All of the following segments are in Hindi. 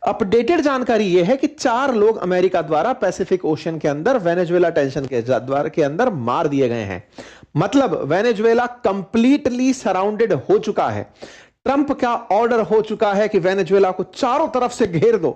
अपडेटेड जानकारी यह है कि 4 लोग अमेरिका द्वारा पैसिफिक ओशन के अंदर वेनेजुएला टेंशन के द्वार के अंदर मार दिए गए हैं। मतलब वेनेजुएला कंप्लीटली सराउंडेड हो चुका है। ट्रंप का ऑर्डर हो चुका है कि वेनेजुएला को चारों तरफ से घेर दो,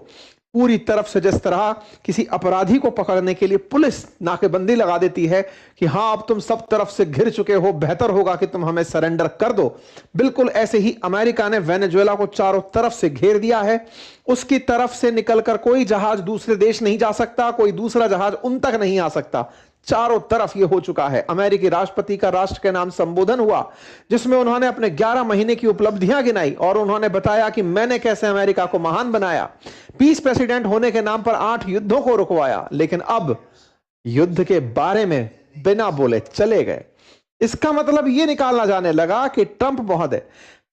पूरी तरफ से। जिस तरह किसी अपराधी को पकड़ने के लिए पुलिस नाकेबंदी लगा देती है कि हां अब तुम सब तरफ से घिर चुके हो, बेहतर होगा कि तुम हमें सरेंडर कर दो, बिल्कुल ऐसे ही अमेरिका ने वेनेजुएला को चारों तरफ से घेर दिया है। उसकी तरफ से निकलकर कोई जहाज दूसरे देश नहीं जा सकता, कोई दूसरा जहाज उन तक नहीं आ सकता। चारों तरफ यह हो चुका है। अमेरिकी राष्ट्रपति का राष्ट्र के नाम संबोधन हुआ, जिसमें उन्होंने अपने 11 महीने की उपलब्धियां गिनाई और उन्होंने बताया कि मैंने कैसे अमेरिका को महान बनाया। पीस प्रेसिडेंट होने के नाम पर 8 युद्धों को रुकवाया, लेकिन अब युद्ध के बारे में बिना बोले चले गए। इसका मतलब यह निकालना जाने लगा कि ट्रंप महोदय,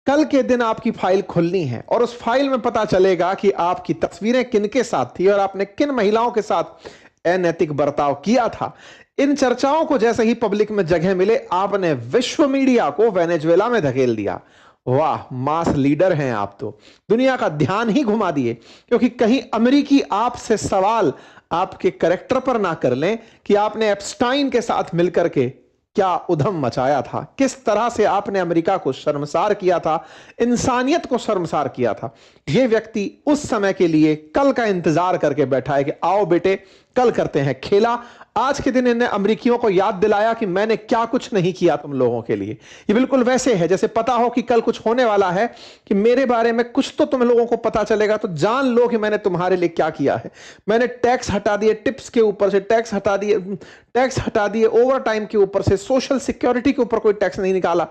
कल के दिन आपकी फाइल खुलनी है और उस फाइल में पता चलेगा कि आपकी तस्वीरें किनके साथ थी और आपने किन महिलाओं के साथ अनैतिक बर्ताव किया था। इन चर्चाओं को जैसे ही पब्लिक में जगह मिले, आपने विश्व मीडिया को वेनेजुएला में धकेल दिया। वाह, मास लीडर हैं आप तो, दुनिया का ध्यान ही घुमा दिए। क्योंकि कहीं अमेरिकी आपसे सवाल आपके कैरेक्टर पर ना कर लें कि आपने एप्स्टाइन के साथ मिलकर के क्या उधम मचाया था, किस तरह से आपने अमेरिका को शर्मसार किया था, इंसानियत को शर्मसार किया था। यह व्यक्ति उस समय के लिए कल का इंतजार करके बैठा है कि आओ बेटे कल करते हैं खेला। आज के दिन इन्हें अमेरिकियों को याद दिलाया कि मैंने क्या कुछ नहीं किया तुम लोगों के लिए। ये बिल्कुल वैसे है जैसे पता हो कि कल कुछ होने वाला है, कि मेरे बारे में कुछ तो तुम लोगों को पता चलेगा, तो जान लो कि मैंने तुम्हारे लिए क्या किया है। मैंने टैक्स हटा दिए, टिप्स के ऊपर से टैक्स हटा दिए, ओवर टाइम के ऊपर से, सोशल सिक्योरिटी के ऊपर कोई टैक्स नहीं निकाला।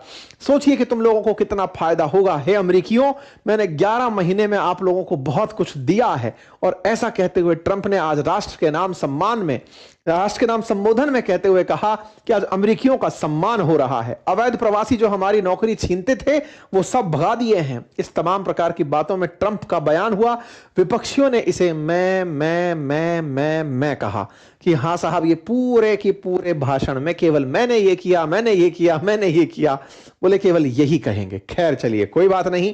सोचिए कि तुम लोगों को कितना फायदा होगा। हे अमेरिकियों, मैंने 11 महीने में आप लोगों को बहुत कुछ दिया है। और ऐसा कहते हुए ट्रंप ने आज राष्ट्र के नाम संबोधन में कहते हुए कहा कि आज अमेरिकियों का सम्मान हो रहा है। अवैध प्रवासी जो हमारी नौकरी छीनते थे वो सब भगा दिए हैं। इस तमाम प्रकार की बातों में ट्रंप का बयान हुआ। विपक्षियों ने इसे मैं कहा कि हां साहब, ये पूरे के पूरे भाषण में केवल मैंने ये किया, मैंने ये किया, मैंने ये किया, बोले केवल यही कहेंगे। खैर चलिए, कोई बात नहीं।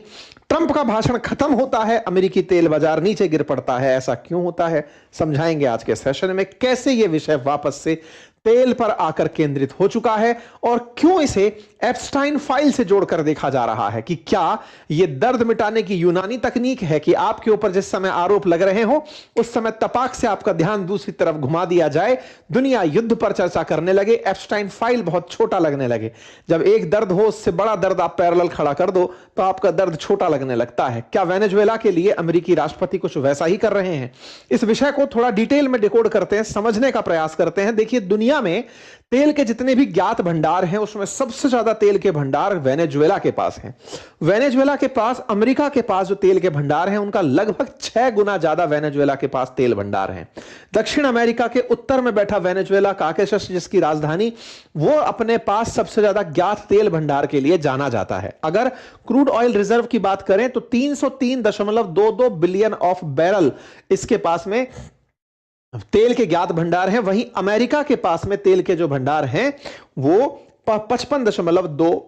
ट्रंप का भाषण खत्म होता है, अमेरिकी तेल बाजार नीचे गिर पड़ता है। ऐसा क्यों होता है, समझाएंगे आज के सेशन में। कैसे यह विषय वापस से तेल पर आकर केंद्रित हो चुका है और क्यों इसे एप्स्टाइन फाइल से जोड़कर देखा जा रहा है। कि क्या यह दर्द मिटाने की यूनानी तकनीक है कि आपके ऊपर जिस समय आरोप लग रहे हो उस समय तपाक से आपका ध्यान दूसरी तरफ घुमा दिया जाए, दुनिया युद्ध पर चर्चा करने लगे, एप्स्टाइन फाइल बहुत छोटा लगने लगे। जब एक दर्द हो उससे बड़ा दर्द आप पैरेलल खड़ा कर दो तो आपका दर्द छोटा लगने लगता है। क्या वेनेजुएला के लिए अमेरिकी राष्ट्रपति कुछ वैसा ही कर रहे हैं? इस विषय को थोड़ा डिटेल में डिकोड करते हैं, समझने का प्रयास करते हैं। देखिए, दुनिया में तेल के जितने भी ज्ञात भंडार हैं उसमें सबसे ज्यादा तेल के भंडार वेनेजुएला के पास हैं। वेनेजुएला के पास अमेरिका के पास जो तेल के भंडार हैं उनका लगभग 6 गुना ज्यादा वेनेजुएला के पास तेल भंडार हैं। दक्षिण अमेरिका के उत्तर में बैठा वेनेजुएला, काकेशस जिसकी राजधानी, वो अपने पास सबसे ज्यादा ज्ञात तेल भंडार के लिए जाना जाता है। अगर क्रूड ऑयल रिजर्व की बात करें तो 303.22 बिलियन ऑफ बैरल इसके पास में तेल के ज्ञात भंडार हैं। वहीं अमेरिका के पास में तेल के जो भंडार हैं वो 55.2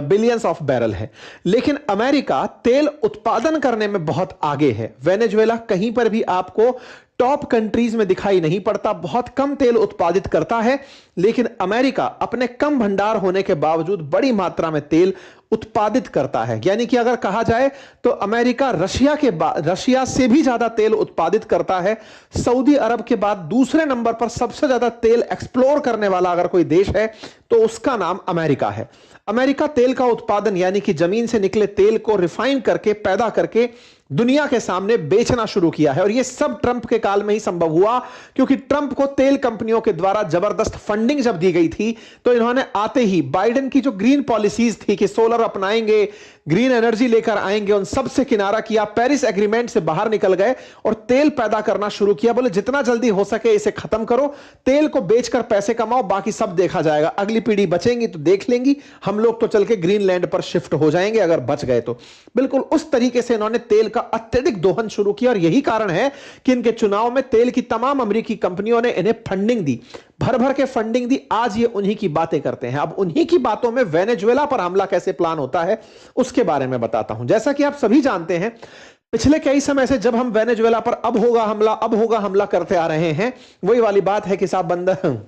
बिलियंस ऑफ बैरल है। लेकिन अमेरिका तेल उत्पादन करने में बहुत आगे है। वेनेजुएला कहीं पर भी आपको टॉप कंट्रीज में दिखाई नहीं पड़ता, बहुत कम तेल उत्पादित करता है। लेकिन अमेरिका अपने कम भंडार होने के बावजूद बड़ी मात्रा में तेल उत्पादित करता है। यानी कि अगर कहा जाए तो अमेरिका रशिया से भी ज्यादा तेल उत्पादित करता है। सऊदी अरब के बाद दूसरे नंबर पर सबसे ज्यादा तेल एक्सप्लोर करने वाला अगर कोई देश है तो उसका नाम अमेरिका है। अमेरिका तेल का उत्पादन यानी कि जमीन से निकले तेल को रिफाइन करके, पैदा करके दुनिया के सामने बेचना शुरू किया है। और यह सब ट्रंप के काल में ही संभव हुआ, क्योंकि ट्रंप को तेल कंपनियों के द्वारा जबरदस्त फंडिंग जब दी गई थी तो इन्होंने आते ही बाइडेन की जो ग्रीन पॉलिसीज थी कि सोलर अपनाएंगे, ग्रीन एनर्जी लेकर आएंगे, उन सब से किनारा किया, पेरिस एग्रीमेंट से बाहर निकल गए और तेल पैदा करना शुरू किया। बोले जितना जल्दी हो सके इसे खत्म करो, तेल को बेचकर पैसे कमाओ, बाकी सब देखा जाएगा, अगली पीढ़ी बचेंगी तो देख लेंगी, हम लोग तो चल के ग्रीनलैंड पर शिफ्ट हो जाएंगे अगर बच गए तो। बिल्कुल उस तरीके से इन्होंने तेल का अत्यधिक दोहन शुरू किया और यही कारण है कि इनके चुनाव में तेल की तमाम अमेरिकी कंपनियों ने इन्हें फंडिंग दी, भर भर के फंडिंग दी। आज ये उन्हीं की बातें करते हैं। अब उन्हीं की बातों में वेनेजुएला पर हमला कैसे प्लान होता है उसके बारे में बताता हूं। जैसा कि आप सभी जानते हैं, पिछले कई समय से जब हम वेनेजुएला पर अब होगा हमला करते आ रहे हैं, वही वाली बात है कि साहब बंदर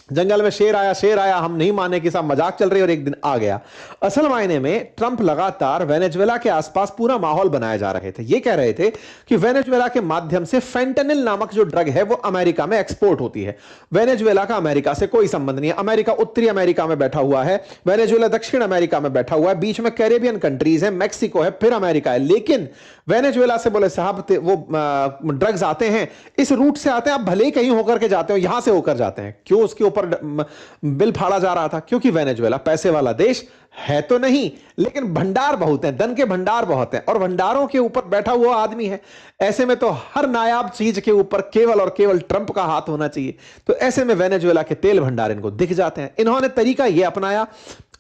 जंगल में शेर आया, हम नहीं माने कि साहब मजाक चल रही, और एक दिन आ गया। असल मायने में ट्रंप लगातार वेनेजुएला के आसपास पूरा माहौल बनाए जा रहे थे। ये कह रहे थे कि वेनेजुएला के माध्यम से फेंटेनिल नामक जो ड्रग है वो अमेरिका में एक्सपोर्ट होती है। वेनेजुएला का अमेरिका से कोई संबंध नहीं है। अमेरिका उत्तरी अमेरिका में बैठा हुआ है, वेनेजुएला दक्षिण अमेरिका में बैठा हुआ है, बीच में कैरेबियन कंट्रीज है, मैक्सिको है, फिर अमेरिका है। लेकिन वेनेजुएला से बोले साहब वो ड्रग्स आते हैं, इस रूट से आते हैं, आप भले ही कहीं होकर के जाते हो, यहां से होकर जाते हैं। क्यों उसके ऊपर बिल फाड़ा जा रहा था? क्योंकि वेनेजुएला पैसे वाला देश है तो नहीं, लेकिन भंडार बहुत है, धन के भंडार बहुत हैं, और भंडारों के ऊपर बैठा हुआ आदमी है। ऐसे में तो हर नायाब चीज के ऊपर केवल और केवल ट्रंप का हाथ होना चाहिए। तो ऐसे में वेनेजुएला के तेल भंडार इनको दिख जाते हैं। इन्होंने तरीका यह अपनाया,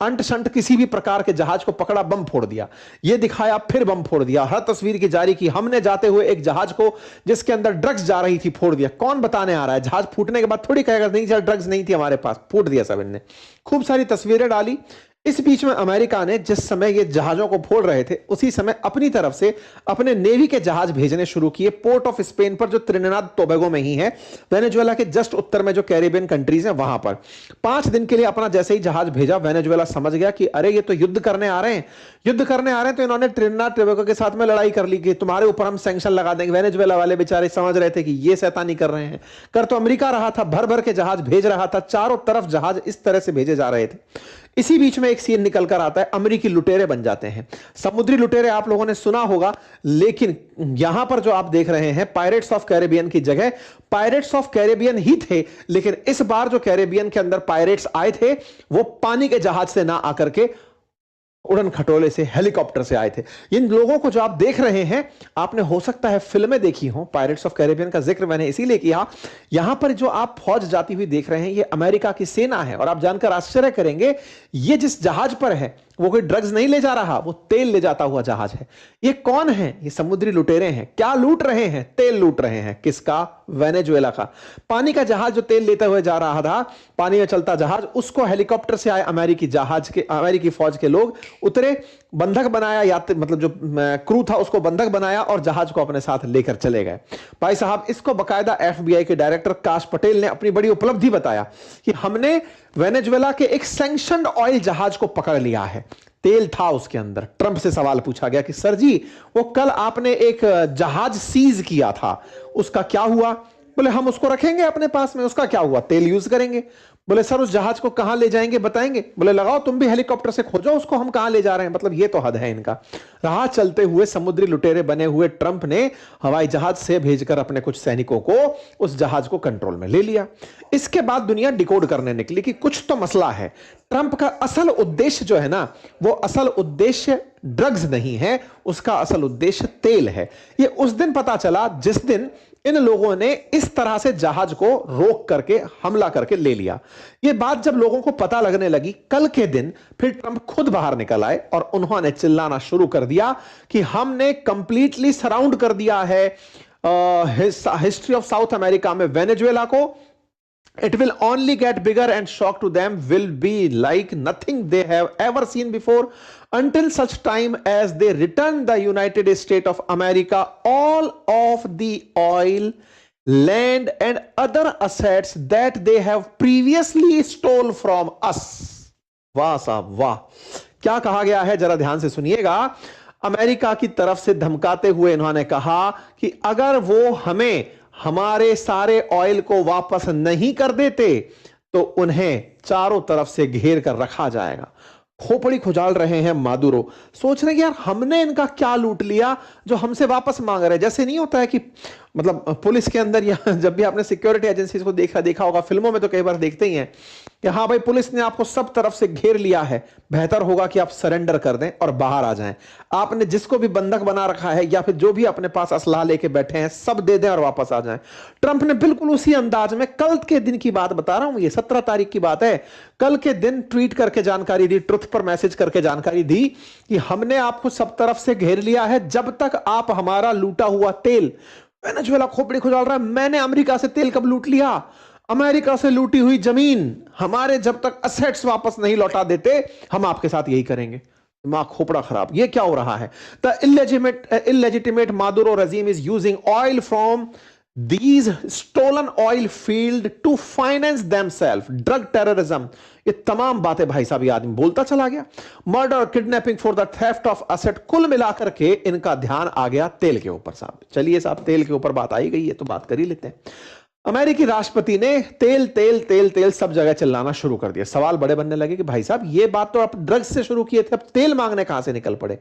अंट शंट किसी भी प्रकार के जहाज को पकड़ा, बम फोड़ दिया, यह दिखाया, फिर बम फोड़ दिया, हर तस्वीर की जारी की। हमने जाते हुए एक जहाज को जिसके अंदर ड्रग्स जा रही थी फोड़ दिया। कौन बताने आ रहा है? जहाज फूटने के बाद थोड़ी कहेगा नहीं सर ड्रग्स नहीं थी हमारे पास, फूट दिया सब इनने। खूब सारी तस्वीरें डाली। इस बीच में अमेरिका ने जिस समय ये जहाजों को फोड़ रहे थे, उसी समय अपनी तरफ से अपने नेवी के जहाज भेजने शुरू किए पोर्ट ऑफ स्पेन पर, जो त्रिनिदाद टोबैगो में ही है, वेनेजुएला के जस्ट उत्तर में जो कैरिबियन कंट्रीज हैं वहां पर। 5 दिन के लिए अपना जैसे ही जहाज भेजा, वेनेजुएला समझ गया कि अरे ये तो युद्ध करने आ रहे हैं। तो इन्होंने त्रिनिदाद टोबैगो के साथ में लड़ाई कर ली कि तुम्हारे ऊपर हम सैंक्शन लगा देंगे। वेनेजुएला वाले बेचारे समझ रहे थे कि ये शैतानी कर रहे हैं। कर तो अमेरिका रहा था, भर भर के जहाज भेज रहा था, चारों तरफ जहाज इस तरह से भेजे जा रहे थे। इसी बीच में एक सीन निकल कर आता है, अमेरिकी लुटेरे बन जाते हैं। समुद्री लुटेरे आप लोगों ने सुना होगा, लेकिन यहां पर जो आप देख रहे हैं पायरेट्स ऑफ कैरेबियन की जगह पायरेट्स ऑफ कैरेबियन ही थे, लेकिन इस बार जो कैरेबियन के अंदर पायरेट्स आए थे वो पानी के जहाज से ना आकर के उड़न खटोले से, हेलीकॉप्टर से आए थे। इन लोगों को जो आप देख रहे हैं, आपने हो सकता है फिल्में देखी हो। पायरेट्स ऑफ कैरेबियन का जिक्र मैंने इसीलिए किया। यहां पर जो आप फौज जाती हुई देख रहे हैं, ये अमेरिका की सेना है। और आप जानकर आश्चर्य करेंगे, ये जिस जहाज पर है वो कोई ड्रग्स नहीं ले जा रहा, वो तेल ले जाता हुआ जहाज है। ये कौन है? ये समुद्री लुटेरे हैं। क्या लूट रहे हैं? तेल लूट रहे हैं। किसका? वेनेजुएला का। पानी का जहाज जो तेल लेते हुए जा रहा था, पानी में चलता जहाज, उसको हेलीकॉप्टर से आए अमेरिकी फौज के लोग उतरे, बंधक बनाया, यात्री मतलब जो क्रू था उसको बंधक बनाया और जहाज को अपने साथ लेकर चले गए। भाई साहब, इसको बकायदा एफबीआई के डायरेक्टर काश पटेल ने अपनी बड़ी उपलब्धि बताया कि हमने वेनेजुएला के एक सैंक्शन्ड ऑयल जहाज को पकड़ लिया है। तेल था उसके अंदर। ट्रंप से सवाल पूछा गया कि सर जी, वो कल आपने एक जहाज सीज किया था, उसका क्या हुआ? बोले हम उसको रखेंगे अपने पास में। उसका क्या हुआ? तेल यूज करेंगे। बोले सर उस जहाज को कहां ले जाएंगे बताएंगे? बोले लगाओ तुम भी हेलीकॉप्टर से खोजो उसको, हम कहां ले जा रहे हैं। मतलब ये तो हद है इनका। राह चलते हुए समुद्री लुटेरे बने हुए ट्रंप ने हवाई जहाज से भेजकर अपने कुछ सैनिकों को उस जहाज को कंट्रोल में ले लिया। इसके बाद दुनिया डिकोड करने निकली कि कुछ तो मसला है। ट्रंप का असल उद्देश्य जो है ना, वो असल उद्देश्य ड्रग्स नहीं है, उसका असल उद्देश्य तेल है। ये उस दिन पता चला जिस दिन इन लोगों ने इस तरह से जहाज को रोक करके हमला करके ले लिया। यह बात जब लोगों को पता लगने लगी, कल के दिन फिर ट्रंप खुद बाहर निकल आए और उन्होंने चिल्लाना शुरू कर दिया कि हमने कंप्लीटली सराउंड कर दिया है हिस्ट्री ऑफ साउथ अमेरिका में वेनेजुएला को। It will only get bigger and shock to them will be like nothing they have ever seen before until such time as they return the United States of America all of the oil, land and other assets that they have previously stole from us. वाह साहब वाह, क्या कहा गया है जरा ध्यान से सुनिएगा। अमेरिका की तरफ से धमकाते हुए इन्होंने कहा कि अगर वो हमें हमारे सारे ऑयल को वापस नहीं कर देते तो उन्हें चारों तरफ से घेर कर रखा जाएगा। खोपड़ी खुजाल रहे हैं मादुरो, सोच रहे हैं कि यार हमने इनका क्या लूट लिया जो हमसे वापस मांग रहे हैं। जैसे नहीं होता है कि मतलब पुलिस के अंदर या जब भी आपने सिक्योरिटी एजेंसीज को देखा होगा, फिल्मों में तो कई बार देखते ही हैं कि हाँ भाई पुलिस ने आपको सब तरफ से घेर लिया है, बेहतर होगा कि आप सरेंडर कर दें और बाहर आ जाएं। आपने जिसको भी बंधक बना रखा है या फिर जो भी अपने पास असलाह लेके बैठे हैं सब दे दें और वापस आ जाएं। ट्रंप ने बिल्कुल उसी अंदाज में, कल के दिन की बात बता रहा हूं, ये 17 तारीख की बात है, कल के दिन ट्वीट करके जानकारी दी, ट्रुथ पर मैसेज करके जानकारी दी कि हमने आपको सब तरफ से घेर लिया है, जब तक आप हमारा लूटा हुआ तेल। वेनेजुएला खोपड़ी खुजाल रहा है, मैंने अमेरिका से तेल कब लूट लिया? अमेरिका से लूटी हुई जमीन, हमारे जब तक असेट्स वापस नहीं लौटा देते हम आपके साथ यही करेंगे। दिमाग खोपड़ा खराब, ये क्या हो रहा है? The illegitimate Maduro regime is using oil from these stolen oil field to finance themself, drug terrorism, ये तमाम बातें भाई साहब ये आदमी बोलता चला गया। Murder, kidnapping for the theft of asset, कुल मिलाकर के इनका ध्यान आ गया तेल के ऊपर। साहब चलिए साहब, तेल के ऊपर बात आई गई है तो बात कर ही लेते हैं। अमेरिकी राष्ट्रपति ने तेल तेल तेल तेल सब जगह चिल्लाना शुरू कर दिया। सवाल बड़े बनने लगे कि भाई साहब ये बात तो आप ड्रग्स से शुरू किए थे, अब तेल मांगने कहां से निकल पड़े?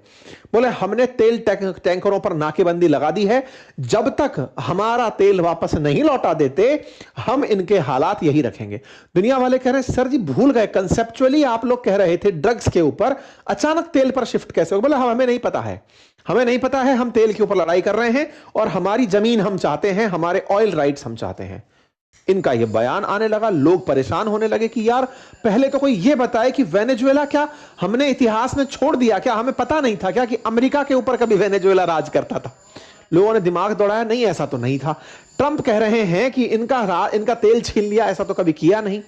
बोले हमने तेल टैंकरों पर नाकेबंदी लगा दी है, जब तक हमारा तेल वापस नहीं लौटा देते हम इनके हालात यही रखेंगे। दुनिया वाले कह रहे हैं सर जी भूल गए, कंसेप्चुअली आप लोग कह रहे थे ड्रग्स के ऊपर, अचानक तेल पर शिफ्ट कैसे हो? बोले हमें नहीं पता है, हमें नहीं पता है, हम तेल के ऊपर लड़ाई कर रहे हैं और हमारी जमीन हम चाहते हैं, हमारे ऑयल राइट्स हम चाहते हैं। इनका यह बयान आने लगा, लोग परेशान होने लगे कि यार पहले तो कोई यह बताए कि वेनेजुएला क्या हमने इतिहास में छोड़ दिया क्या? हमें पता नहीं था क्या कि अमेरिका के ऊपर कभी वेनेजुएला राज करता था? लोगों ने दिमाग दौड़ाया, नहीं ऐसा तो नहीं था। ट्रंप कह रहे हैं कि इनका तेल छीन लिया, ऐसा तो कभी किया नहीं।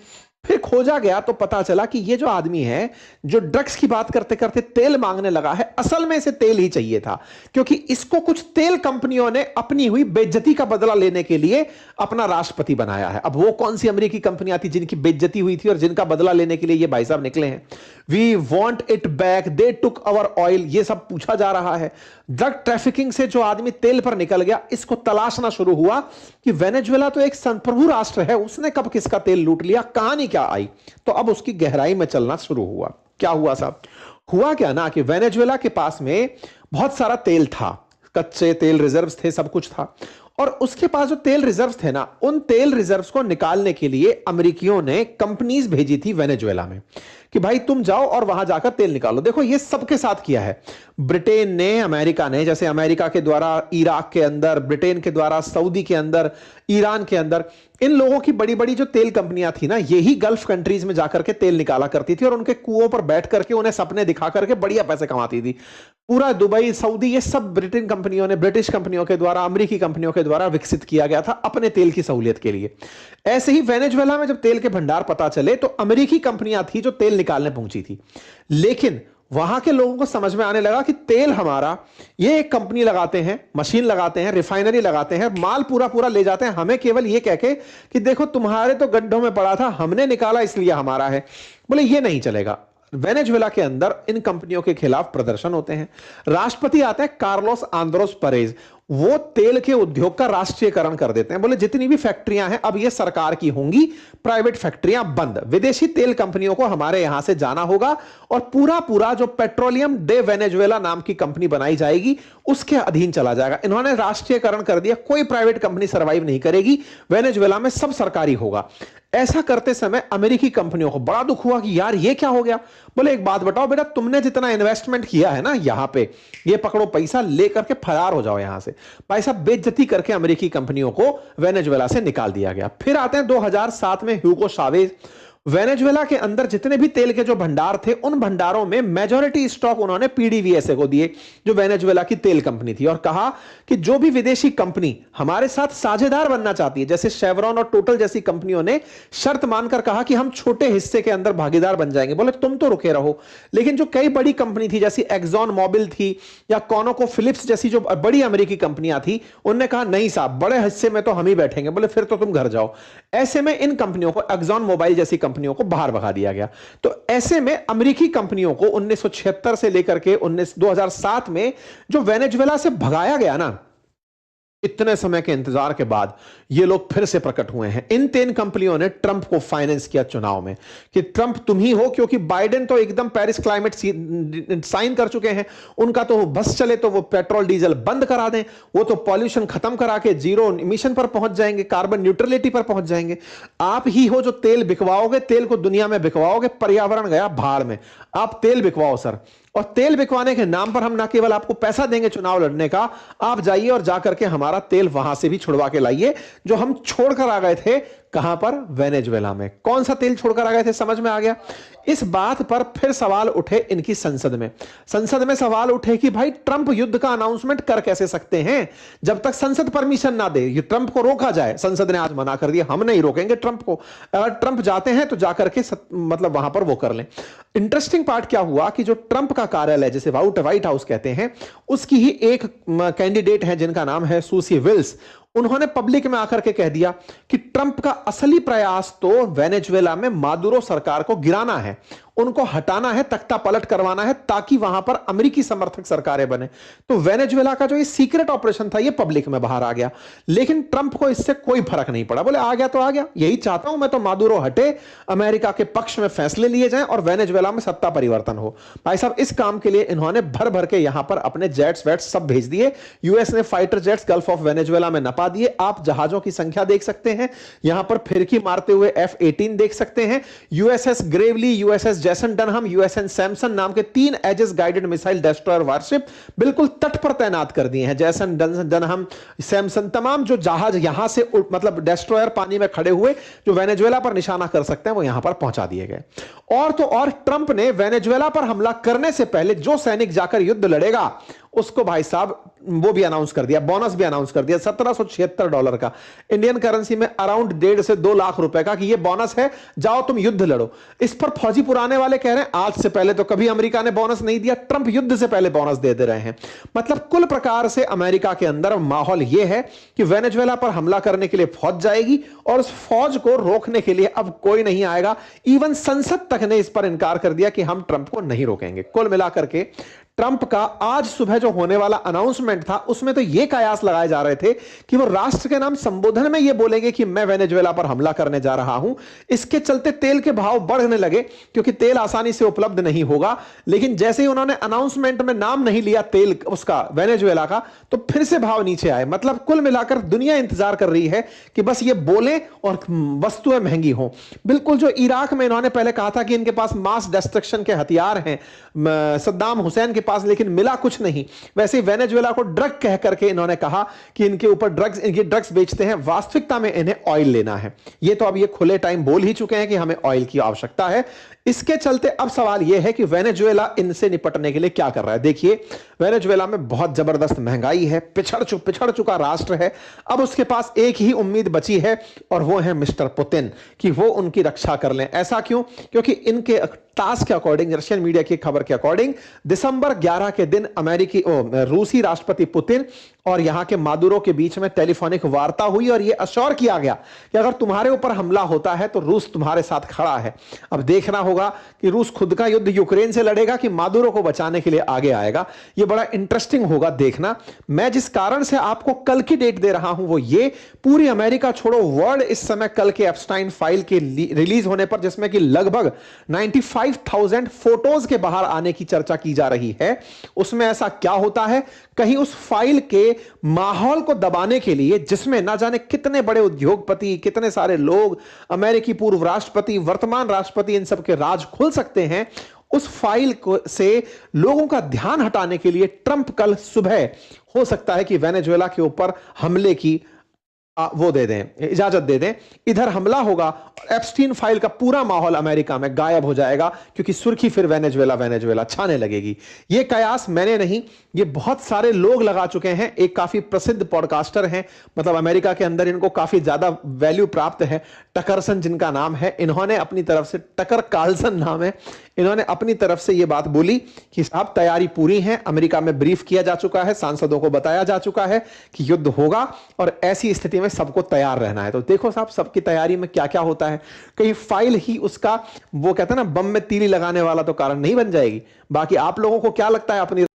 फिर खोजा गया तो पता चला कि ये जो आदमी है जो ड्रग्स की बात करते करते तेल मांगने लगा है, असल में इसे तेल ही चाहिए था, क्योंकि इसको कुछ तेल कंपनियों ने अपनी हुई बेइज्जती का बदला लेने के लिए अपना राष्ट्रपति बनाया है। अब वो कौन सी अमेरिकी कंपनियां थी जिनकी बेइज्जती हुई थी और जिनका बदला लेने के लिए ये भाई साहब निकले हैं? We want it back, they took our oil, ये सब पूछा जा रहा है। ड्रग ट्रैफिकिंग से जो आदमी तेल पर निकल गया, इसको तलाशना शुरू हुआ कि वेनेजुएला तो एक संप्रभु राष्ट्र है, उसने कब किसका तेल लूट लिया, कहानी क्या आई? तो अब उसकी गहराई में चलना शुरू हुआ। क्या हुआ साहब? हुआ क्या ना कि वेनेजुएला के पास में बहुत सारा तेल था, कच्चे तेल रिजर्व्स थे, सब कुछ था, और उसके पास जो तेल रिजर्व्स थे ना, उन तेल रिजर्व्स को निकालने के लिए अमेरिकियों ने कंपनीज भेजी थी वेनेजुएला में कि भाई तुम जाओ और वहां जाकर तेल निकालो। देखो ये सबके साथ किया है, ब्रिटेन ने, अमेरिका ने, जैसे अमेरिका के द्वारा इराक के अंदर, ब्रिटेन के द्वारा सऊदी के अंदर, ईरान के अंदर, इन लोगों की बड़ी बड़ी जो तेल कंपनियां थी ना, यही गल्फ कंट्रीज में जाकर के तेल निकाला करती थी और उनके कुओं पर बैठ करके उन्हें सपने दिखा करके बढ़िया पैसे कमाती थी। पूरा दुबई, सऊदी, ये सब ब्रिटेन कंपनियों ने, ब्रिटिश कंपनियों के द्वारा, अमेरिकी कंपनियों के द्वारा विकसित किया गया था अपने तेल की सहूलियत के लिए। ऐसे ही वेनेजुएला में जब तेल के भंडार पता चले तो अमेरिकी कंपनियां थी जो तेल निकालने पहुंची थी, लेकिन वहां के लोगों को समझ में आने लगा कि तेल हमारा, ये एक कंपनी लगाते हैं, मशीन लगाते हैं, रिफाइनरी लगाते हैं, माल पूरा पूरा ले जाते हैं, हमें केवल ये कह के कि देखो तुम्हारे तो गड्ढों में पड़ा था, हमने निकाला इसलिए हमारा है। बोले ये नहीं चलेगा। वेनेजुएला के अंदर इन कंपनियों के खिलाफ प्रदर्शन होते हैं। राष्ट्रपति आते हैं कार्लोस आंद्रोस परेज, वो तेल के उद्योग का राष्ट्रीयकरण कर देते हैं। बोले जितनी भी फैक्ट्रियां हैं अब ये सरकार की होंगी, प्राइवेट फैक्ट्रियां बंद, विदेशी तेल कंपनियों को हमारे यहां से जाना होगा और पूरा पूरा जो पेट्रोलियम डे वेनेजुएला नाम की कंपनी बनाई जाएगी उसके अधीन चला जाएगा। इन्होंने राष्ट्रीयकरण कर दिया, कोई प्राइवेट कंपनी सर्वाइव नहीं करेगी, वेनेजुएला में सब सरकारी होगा। ऐसा करते समय अमेरिकी कंपनियों को बड़ा दुख हुआ कि यार ये क्या हो गया। बोले एक बात बताओ बेटा, तुमने जितना इन्वेस्टमेंट किया है ना यहां पे, ये पकड़ो पैसा, लेकर के फरार हो जाओ यहां से। भाई साहब बेइज्जती करके अमेरिकी कंपनियों को वेनेजुएला से निकाल दिया गया। फिर आते हैं 2007 में ह्यूगो चावेज। वेनेजुएला के अंदर जितने भी तेल के जो भंडार थे, उन भंडारों में मेजॉरिटी स्टॉक उन्होंने पीडीवीएसए को दिए, जो वेनेजुएला की तेल कंपनी थी, और कहा कि जो भी विदेशी कंपनी हमारे साथ साझेदार बनना चाहती है, जैसे शेवरॉन और टोटल जैसी कंपनियों ने शर्त मानकर कहा कि हम छोटे हिस्से के अंदर भागीदार बन जाएंगे। बोले तुम तो रुके रहो, लेकिन जो कई बड़ी कंपनी थी जैसी एक्सॉन मोबिल थी या कॉनोको फिलिप्स जैसी जो बड़ी अमेरिकी कंपनियां थी, उनने कहा नहीं साहब, बड़े हिस्से में तो हम ही बैठेंगे। बोले फिर तो तुम घर जाओ। ऐसे में इन कंपनियों को, एक्सॉन मोबाइल जैसी कंपनियों को बाहर भगा दिया गया। तो ऐसे में अमेरिकी कंपनियों को 1976 से लेकर के 2007 में जो वेनेजुएला से भगाया गया ना, इतने समय के इंतजार के बाद ये लोग फिर से प्रकट हुए हैं। इन 3 कंपनियों ने ट्रंप को फाइनेंस किया चुनाव में कि ट्रंप तुम ही हो, क्योंकि बाइडेन तो एकदम पेरिस क्लाइमेट साइन कर चुके हैं, उनका तो बस चले तो वो पेट्रोल डीजल बंद करा दें, वो तो पॉल्यूशन खत्म करा के जीरो इमिशन पर पहुंच जाएंगे, कार्बन न्यूट्रलिटी पर पहुंच जाएंगे। आप ही हो जो तेल बिकवाओगे, तेल को दुनिया में बिकवाओगे, पर्यावरण गया भाड़ में, आप तेल बिकवाओ सर। और तेल बिकवाने के नाम पर हम ना केवल आपको पैसा देंगे चुनाव लड़ने का, आप जाइए और जाकर के हमारा तेल वहां से भी छुड़वा के लाइए जो हम छोड़कर आ गए थे कहां पर? वेनेजुएला में। कौन सा तेल छोड़कर आ गए थे? समझ में आ गया। इस बात पर फिर सवाल उठे इनकी संसद में। संसद में सवाल उठे कि भाई ट्रंप युद्ध का अनाउंसमेंट कर कैसे सकते हैं जब तक संसद परमिशन ना दे, ये ट्रंप को रोका जाए। संसद ने आज मना कर दिया, हम नहीं रोकेंगे ट्रंप को, अगर ट्रंप जाते हैं तो जाकर के मतलब वहां पर वो कर लें। इंटरेस्टिंग पार्ट क्या हुआ कि जो ट्रंप का कार्यालय, जिसे व्हाइट हाउस कहते हैं, उसकी ही एक कैंडिडेट है जिनका नाम है सूसी विल्स, उन्होंने पब्लिक में आकर के कह दिया कि ट्रंप का असली प्रयास तो वेनेजुएला में मादुरो सरकार को गिराना है, उनको हटाना है, तख्ता पलट करवाना है, ताकि वहां पर अमेरिकी समर्थक सरकारें बने। तो वेनेजुएला का जो ये सीक्रेट ऑपरेशन था ये पब्लिक में बाहर आ गया, लेकिन ट्रंप को इससे कोई फर्क नहीं पड़ा। बोले आ गया तो आ गया, यही चाहता हूं मैं तो, मादुरो हटे, अमेरिका के पक्ष में फैसले लिए जाएं और वेनेजुएला में सत्ता परिवर्तन हो। भाई साहब, इस काम के लिए इन्होंने भर भर के यहां पर अपने जेट्स वेट्स सब भेज दिए। यूएस ने fighter jets gulf of Venezuela में नपा दिए। आप जहाजों की संख्या देख सकते हैं, यहां पर फिरकी मारते हुए F-18 देख सकते हैं। यूएसएस ग्रेवली, यूएसएस जैसन डनहम, यूएसएन सैमसन नाम के 3 Aegis guided missile destroyer warship बिल्कुल तट पर तैनात कर दिए हैं। जैसन डनहम, सैमसन, तमाम जो जहाज यहां से मतलब डेस्ट्रॉयर पानी में खड़े हुए जो वेनेजुएला पर निशाना कर सकते हैं वो यहां पर पहुंचा दिए गए। और तो और ट्रंप ने वेनेजुएला पर हमला करने से पहले जो सैनिक जाकर युद्ध लड़ेगा उसको भाई साहब वो भी अनाउंस कर दिया, बोनस भी अनाउंस कर दिया $1776 का, इंडियन करेंसी में अराउंड 1.5 से 2 लाख रुपए का, कि ये बोनस है, जाओ तुम युद्ध लड़ो। इस पर फौजी पुराने वाले कह रहे हैं आज से पहले तो कभी अमेरिका ने बोनस नहीं दिया, ट्रंप युद्ध से पहले बोनस दे रहे हैं। मतलब कुल प्रकार से अमेरिका के अंदर माहौल यह है कि वेनेजुएला पर हमला करने के लिए फौज जाएगी और उस फौज को रोकने के लिए अब कोई नहीं आएगा। इवन संसद तक ने इस पर इंकार कर दिया कि हम ट्रंप को नहीं रोकेंगे। कुल मिलाकर के ट्रंप का आज सुबह जो होने वाला अनाउंसमेंट था उसमें तो यह कयास लगाए जा रहे थे कि वो राष्ट्र के नाम संबोधन में यह बोलेंगे कि मैं वेनेजुएला पर हमला करने जा रहा हूं। इसके चलते तेल के भाव बढ़ने लगे, क्योंकि तेल आसानी से उपलब्ध नहीं होगा। लेकिन जैसे ही उन्होंने अनाउंसमेंट में नाम नहीं लिया तेल उसका, वेनेजुएला का, तो फिर से भाव नीचे आए। मतलब कुल मिलाकर दुनिया इंतजार कर रही है कि बस ये बोले और वस्तुएं महंगी हो। बिल्कुल जो इराक में इन्होंने पहले कहा था कि इनके पास मास डिस्ट्रक्शन के हथियार हैं सद्दाम हुसैन के पास, लेकिन मिला कुछ नहीं, वैसे ही वेनेजुएला को ड्रग कह करके इन्होंने कहा कि इनके ऊपर ड्रग्स बेचते हैं, वास्तविकता में इन्हें ऑयल लेना है। ये तो अब ये खुले टाइम बोल ही चुके हैं कि हमें ऑयल की आवश्यकता है। इसके चलते अब सवाल यह है कि वेनेजुएला इनसे निपटने के लिए क्या कर रहा है। देखिए, वेनेजुएला में बहुत जबरदस्त महंगाई है, पिछड़ चुका राष्ट्र है। अब उसके पास एक ही उम्मीद बची है और वो है मिस्टर पुतिन, कि वो उनकी रक्षा कर लें। ऐसा क्यों? क्योंकि इनके तास के अकॉर्डिंग, रशियन मीडिया की खबर के अकॉर्डिंग, दिसंबर 11 के दिन रूसी राष्ट्रपति पुतिन और यहां के मादुरो के बीच में टेलीफोनिक वार्ता हुई और यह अश्योर किया गया कि अगर तुम्हारे ऊपर हमला होता है तो रूस तुम्हारे साथ खड़ा है। अब देखना होगा कि रूस खुद का युद्ध यूक्रेन से लड़ेगा कि मादुरो को बचाने के लिए आगे आएगा। यह बड़ा इंटरेस्टिंग होगा देखना। मैं जिस कारण से आपको कल की डेट दे रहा हूं वो ये, पूरी अमेरिका छोड़ो वर्ल्ड इस समय कल के एप्स्टाइन फाइल के रिलीज होने पर, जिसमें कि लगभग 95,000 फोटोज के बाहर आने की चर्चा की जा रही है, उसमें ऐसा क्या होता है, कहीं उस फाइल के माहौल को दबाने के लिए, जिसमें ना जाने कितने बड़े उद्योगपति, कितने सारे लोग, अमेरिकी पूर्व राष्ट्रपति, वर्तमान राष्ट्रपति, इन सब के राज खुल सकते हैं, उस फाइल को से लोगों का ध्यान हटाने के लिए ट्रंप कल सुबह हो सकता है कि वेनेजुएला के ऊपर हमले की वो दे दें, इजाजत दे दें। इधर हमला होगा, एप्स्टीन फाइल का पूरा माहौल अमेरिका में गायब हो जाएगा, क्योंकि सुर्खी फिर वेनेजुएला छाने लगेगी। ये कयास मैंने नहीं, ये बहुत सारे लोग लगा चुके हैं। एक काफी प्रसिद्ध पॉडकास्टर हैं, मतलब अमेरिका के अंदर इनको काफी ज्यादा वैल्यू प्राप्त है, टकरसन जिनका नाम है, इन्होंने अपनी तरफ से, टकर कार्लसन नाम है, इन्होंने अपनी तरफ से यह बात बोली कि साहब तैयारी पूरी है, अमेरिका में ब्रीफ किया जा चुका है, सांसदों को बताया जा चुका है कि युद्ध होगा और ऐसी स्थिति में सबको तैयार रहना है। तो देखो साहब, सबकी तैयारी में क्या क्या होता है। कहीं फाइल ही उसका, वो कहते हैं ना, बम में तीली लगाने वाला तो कारण नहीं बन जाएगी। बाकी आप लोगों को क्या लगता है अपनी